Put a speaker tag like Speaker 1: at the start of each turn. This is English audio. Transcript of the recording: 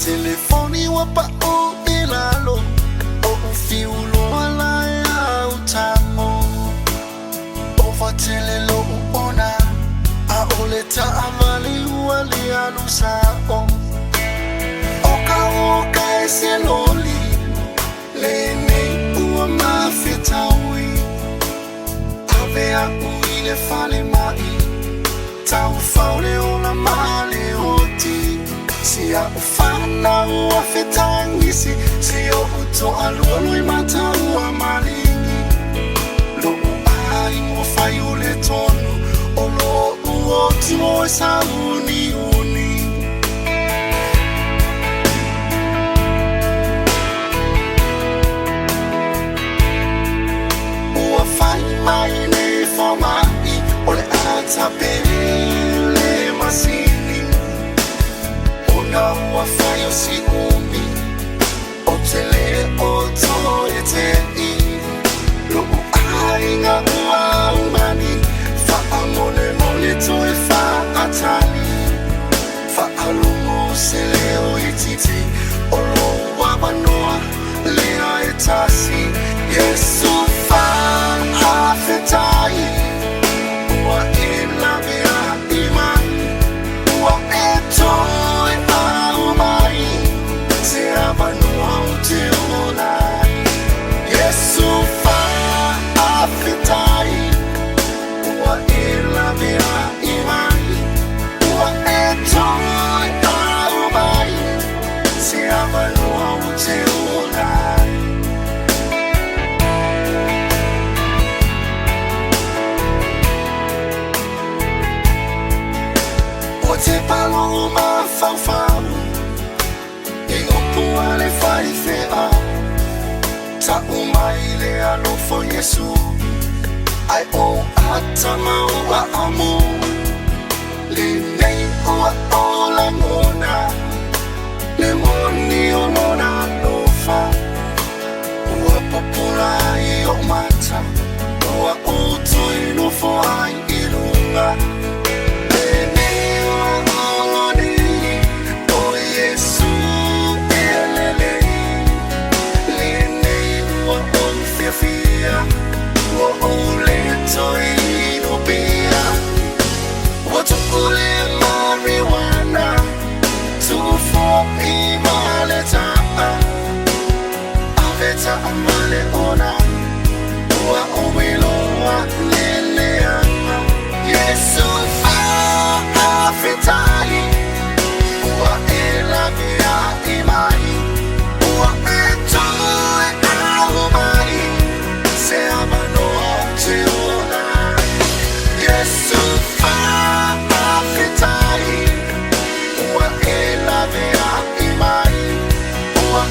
Speaker 1: telefoni wapa o ilalo o ufiulo ala ya utamo o fatele lo ona a oleta amali wali alusa oka ese loli lene uwa mafetawi avea uile fale mai tau faule ona male oti sia ufana uafetangisi sio uto aluolui mata ua malingi lo uai mofayule tonu olo uoti moesa uni uafai maine formai ole atapele masini una uafayo si umi otele oto etei lo uainga ua umani fa amone mole toe fa atali fa alumo seleo ititi olo wabanoa lea etasi Yesu fa afetai ua ilamea imani ua etoe aumai se abanua uteolai Yesu fa afetai ua ilamea imani ua etoe aumai se abanua uteolai Te palo ma fau Ingo ale fai fea Ta umai le alofo Yesu Ai o atama ua amo Le nei ua o la mona Le moni o mona lofa Ua popula I o mata Ua o toi lofo ai ilunga Amale ona ua owiloa leleanga Yesu afetai ua elavea imai ua etoe aumai se amanoa te ona Yesu afetai ua elavea imai ua